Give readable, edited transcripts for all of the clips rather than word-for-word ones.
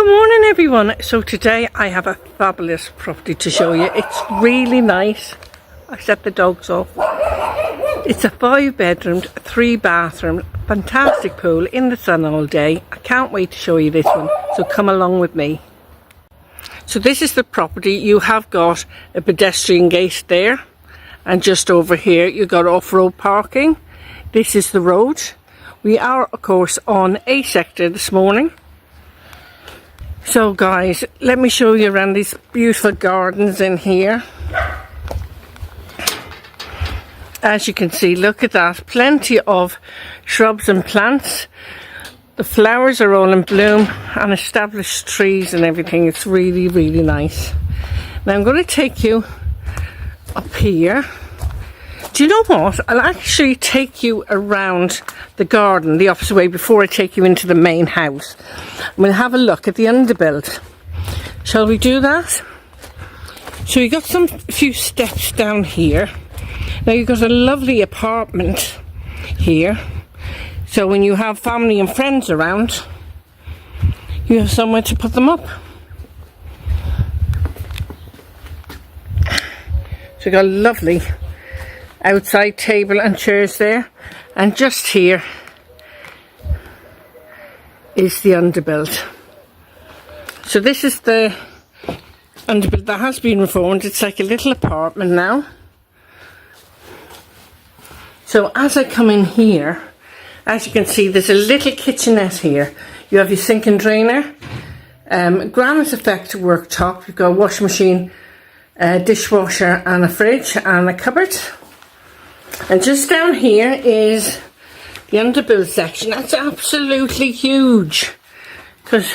Good morning everyone. So today I have a fabulous property to show you. It's really nice. I set the dogs off. It's a 5-bedroom, 3-bathroom, fantastic pool in the sun all day. I can't wait to show you this one, so come along with me. So this is the property. You have got a pedestrian gate there, and just over here you got off-road parking. This is the road. We are of course on A sector this morning. So guys, let me show you around these beautiful gardens in here. As you can see, look at that, plenty of shrubs and plants. The flowers are all in bloom and established trees and everything. It's really, really nice. Now I'm going to take you up here. Do you know what? I'll actually take you around the garden the opposite way before I take you into the main house. We'll have a look at the underbuild. Shall we do that? So you got some few steps down here. Now you've got a lovely apartment here. So when you have family and friends around, you have somewhere to put them up. So you got a lovely outside table and chairs there, and just here is the underbuild. So this is the underbuild that has been reformed. It's like a little apartment now. So as I come in here, as you can see, there's a little kitchenette here. You have your sink and drainer, granite effect worktop. You've got a washing machine, dishwasher and a fridge and a cupboard. And just down here is the underbuild section. That's absolutely huge, because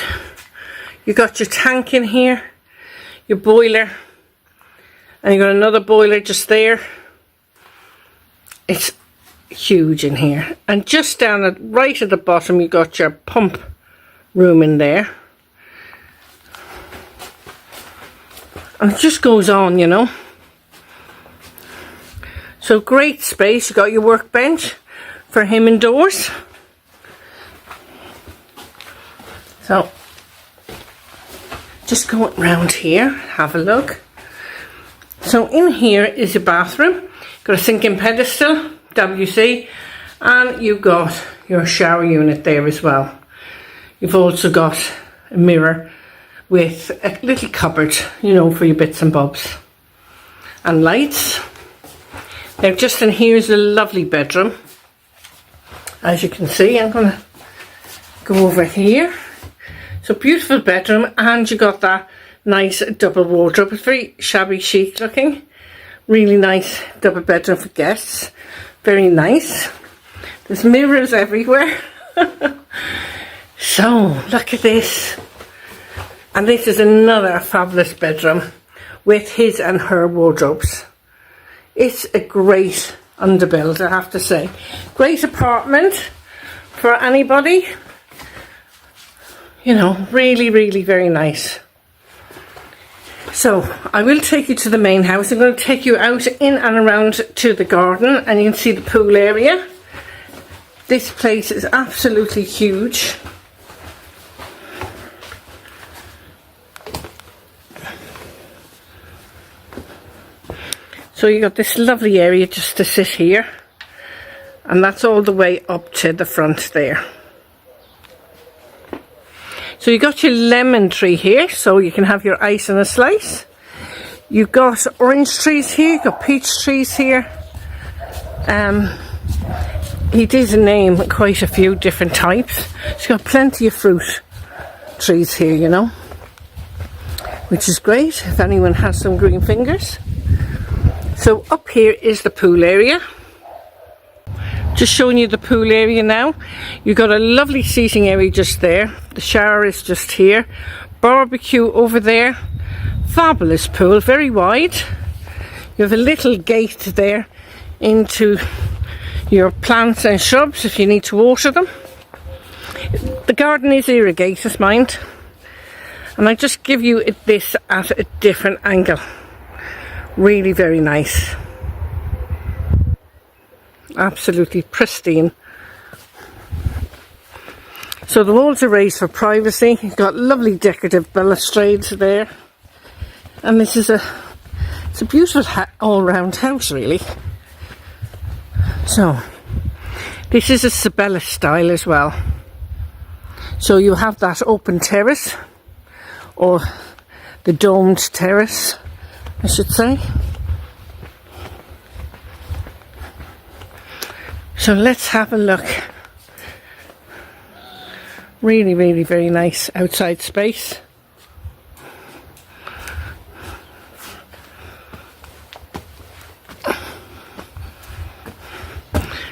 you got your tank in here, your boiler, and you got another boiler just there. It's huge in here. And just down at right at the bottom you got your pump room in there. And it just goes on, you know. So great space. You got your workbench for him indoors. So just go around here, have a look. So in here is your bathroom. Got a sink and pedestal, WC, and you've got your shower unit there as well. You've also got a mirror with a little cupboard, you know, for your bits and bobs, and lights. Now just in here is a lovely bedroom. As you can see, I'm going to go over here. So beautiful bedroom, and you got that nice double wardrobe. It's very shabby chic looking. Really nice double bedroom for guests. Very nice. There's mirrors everywhere. So look at this. And this is another fabulous bedroom with his and her wardrobes. It's a great underbuild, I have to say. Great apartment for anybody. You know, really, really very nice. So I will take you to the main house. I'm going to take you out in and around to the garden, and you can see the pool area. This place is absolutely huge. So you got this lovely area just to sit here, and that's all the way up to the front there. So you got your lemon tree here, so you can have your ice and a slice. You've got orange trees here, you've got peach trees here. He did name quite a few different types. He's got plenty of fruit trees here, you know, which is great if anyone has some green fingers. So up here is the pool area. Just showing you the pool area now. You've got a lovely seating area just there. The shower is just here. Barbecue over there. Fabulous pool, very wide. You have a little gate there into your plants and shrubs if you need to water them. The garden is irrigated, mind. And I just give you this at a different angle. Really very nice. Absolutely pristine. So the walls are raised for privacy. You've got lovely decorative balustrades there. And this is it's a beautiful all-round house, really. So, this is a Sabella style as well. So you have that open terrace, or the domed terrace, I should say. So let's have a look. Really, really very nice outside space.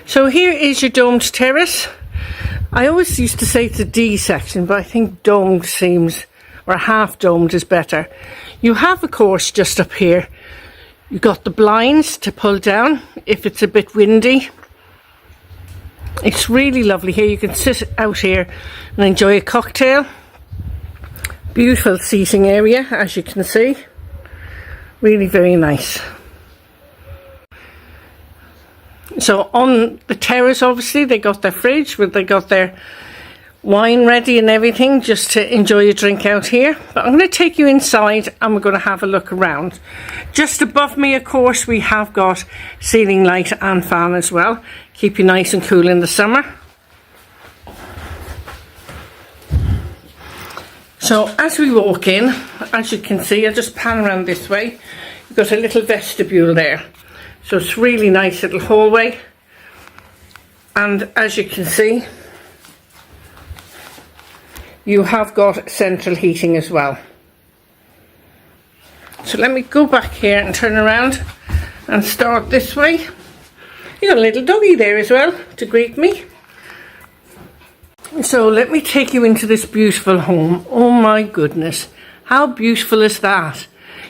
So here is your domed terrace. I always used to say it's a D section, but I think domed seems, or half domed is better. You have, of course, just up here, you've got the blinds to pull down if it's a bit windy. It's really lovely here. You can sit out here and enjoy a cocktail. Beautiful seating area, as you can see. Really very nice. So on the terrace, obviously, they got their fridge, they got their wine ready and everything, just to enjoy a drink out here. But I'm going to take you inside and we're going to have a look around. Just above me, of course, we have got ceiling light and fan as well. Keep you nice and cool in the summer. So as we walk in, as you can see, I'll just pan around this way. You've got a little vestibule there. So it's really nice little hallway, and as you can see, you have got central heating as well. So let me go back here and turn around and start this way. You got a little doggy there as well to greet me. So let me take you into this beautiful home. Oh my goodness, how beautiful is that?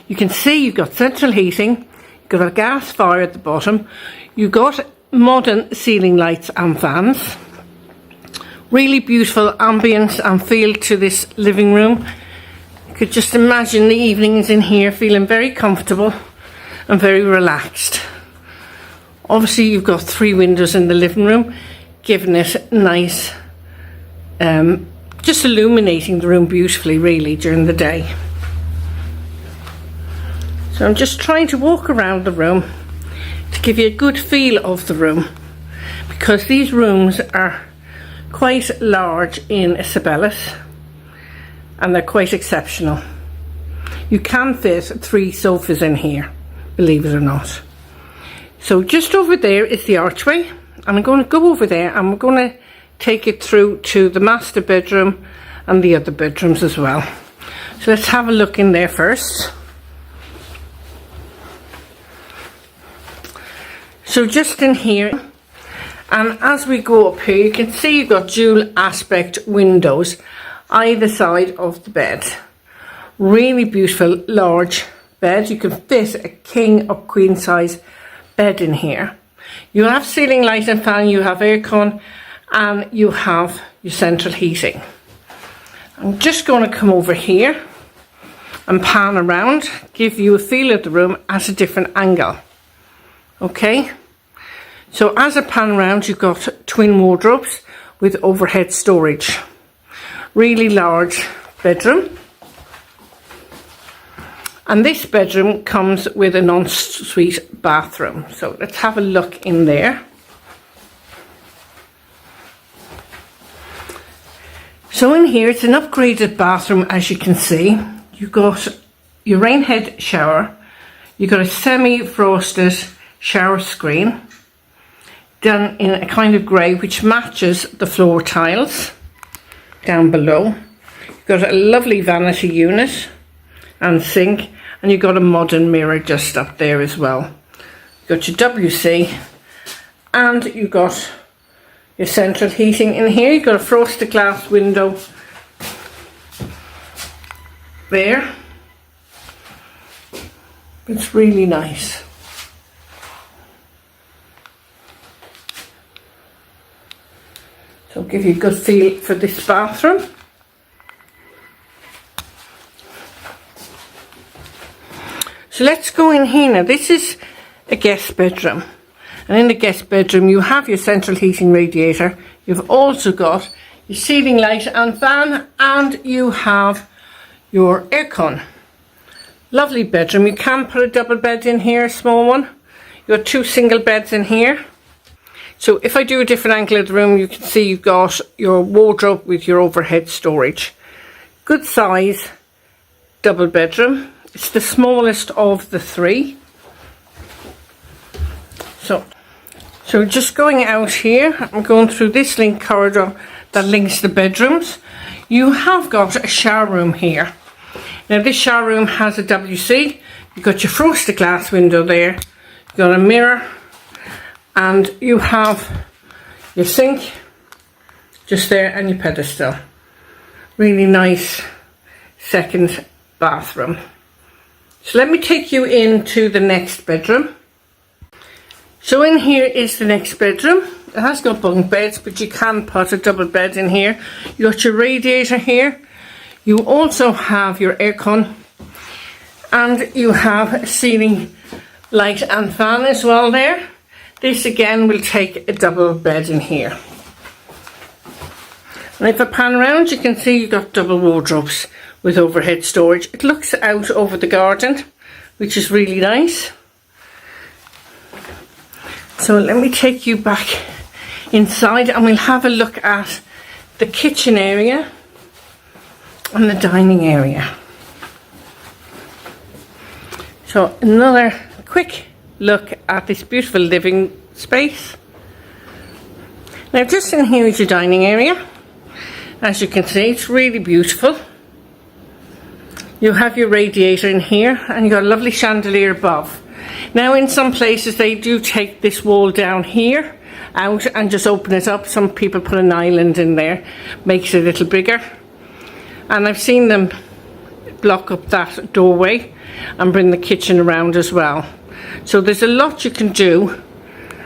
You can see you've got central heating. Got a gas fire at the bottom. You've got modern ceiling lights and fans. Really beautiful ambience and feel to this living room. You could just imagine the evenings in here feeling very comfortable and very relaxed. Obviously you've got 3 windows in the living room, giving it nice, just illuminating the room beautifully really during the day. So I'm just trying to walk around the room to give you a good feel of the room, because these rooms are quite large in Sabellas and they're quite exceptional. You can fit 3 sofas in here, believe it or not. So just over there is the archway, and I'm going to go over there and we're going to take it through to the master bedroom and the other bedrooms as well. So let's have a look in there first. So just in here, and as we go up here, you can see you've got dual aspect windows either side of the bed. Really beautiful large bed. You can fit a king or queen size bed in here. You have ceiling light and fan, you have aircon, and you have your central heating. I'm just going to come over here and pan around, give you a feel of the room at a different angle. Okay, so as I pan around, you've got twin wardrobes with overhead storage. Really large bedroom. And this bedroom comes with an ensuite bathroom. So let's have a look in there. So in here, it's an upgraded bathroom, as you can see. You've got your rain head shower. You've got a semi-frosted shower screen done in a kind of grey, which matches the floor tiles down below. You've got a lovely vanity unit and sink, and you've got a modern mirror just up there as well. You've got your WC, and you've got your central heating in here. You've got a frosted glass window there. It's really nice. So I'll give you a good feel for this bathroom. So let's go in here now. This is a guest bedroom. And in the guest bedroom you have your central heating radiator. You've also got your ceiling light and fan, and you have your aircon. Lovely bedroom. You can put a double bed in here, a small one. You got 2 single beds in here. So if I do a different angle of the room, you can see you've got your wardrobe with your overhead storage. Good size double bedroom. It's the smallest of the 3. So just going out here, I'm going through this link corridor that links the bedrooms. You have got a shower room here. Now this shower room has a WC. You've got your frosted glass window there. You've got a mirror, and you have your sink just there and your pedestal. Really nice second bathroom. So let me take you into the next bedroom. So in here is the next bedroom. It has got bunk beds, but you can put a double bed in here. You got your radiator here. You also have your aircon, and you have a ceiling light and fan as well there. This again will take a double bed in here. And if I pan around, you can see you've got double wardrobes with overhead storage. It looks out over the garden, which is really nice. So let me take you back inside and we'll have a look at the kitchen area and the dining area. So another quick look at this beautiful living space. Now just in here is your dining area. As you can see, it's really beautiful. You have your radiator in here, and you've got a lovely chandelier above. Now in some places they do take this wall down here out and just open it up. Some people put an island in there, makes it a little bigger. And I've seen them block up that doorway and bring the kitchen around as well. So there's a lot you can do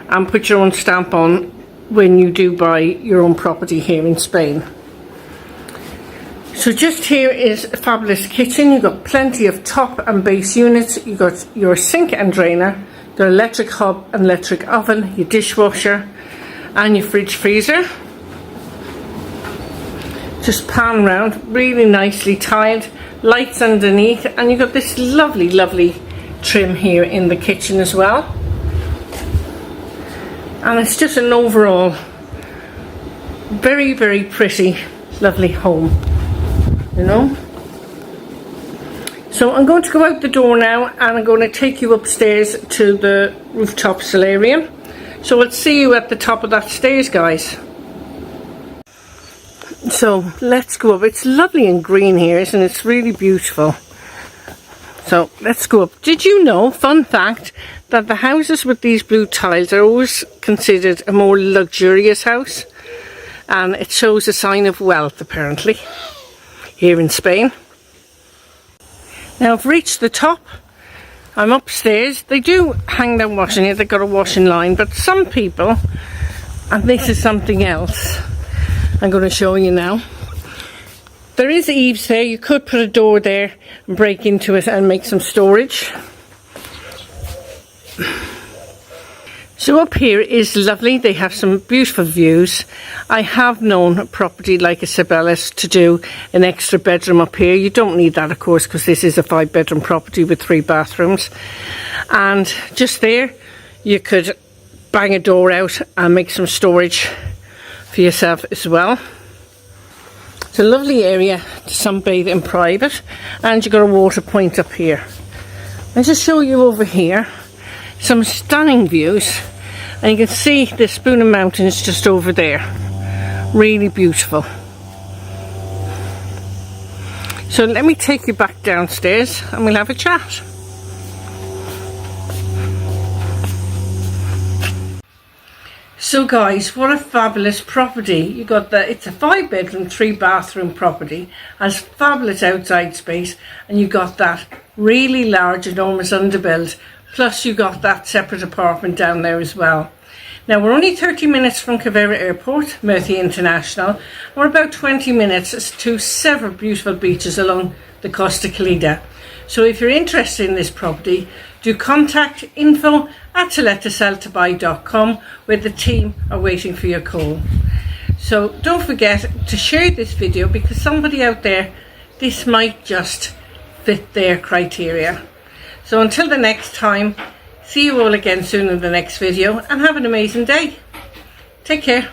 and put your own stamp on when you do buy your own property here in Spain. So just here is a fabulous kitchen. You've got plenty of top and base units. You've got your sink and drainer, your electric hob and electric oven, your dishwasher and your fridge freezer. Just pan around, really nicely tiled, lights underneath, and you've got this lovely trim here in the kitchen as well. And it's just an overall very pretty, lovely home. You know. So I'm going to go out the door now and I'm going to take you upstairs to the rooftop solarium. So I'll see you at the top of that stairs, guys. So let's go up. It's lovely and green here, isn't it? It's really beautiful. So let's go up. Did you know, fun fact, that the houses with these blue tiles are always considered a more luxurious house, and it shows a sign of wealth apparently here in Spain. Now I've reached the top. I'm upstairs. They do hang their washing here. They've got a washing line, but some people, and this is something else I'm going to show you now. There is eaves there. You could put a door there and break into it and make some storage. So up here is lovely. They have some beautiful views. I have known a property like Isabella's to do an extra bedroom up here. You don't need that, of course, because this is a 5-bedroom property with 3 bathrooms. And just there, you could bang a door out and make some storage for yourself as well. It's a lovely area to sunbathe in private, and you've got a water point up here. I'll just show you over here some stunning views, and you can see the Spooner Mountains just over there. Really beautiful. So let me take you back downstairs and we'll have a chat. So guys, what a fabulous property. You got that. It's a 5-bedroom, 3-bathroom property, has fabulous outside space, and you got that really large, enormous underbuild. Plus you got that separate apartment down there as well. Now we're only 30 minutes from Cervera Airport, Murcia International. We're about 20 minutes to several beautiful beaches along the Costa Calida. So if you're interested in this property, do contact info@tolettoseltobuy.com, where the team are waiting for your call. So don't forget to share this video, because somebody out there, this might just fit their criteria. So until the next time, see you all again soon in the next video, and have an amazing day. Take care.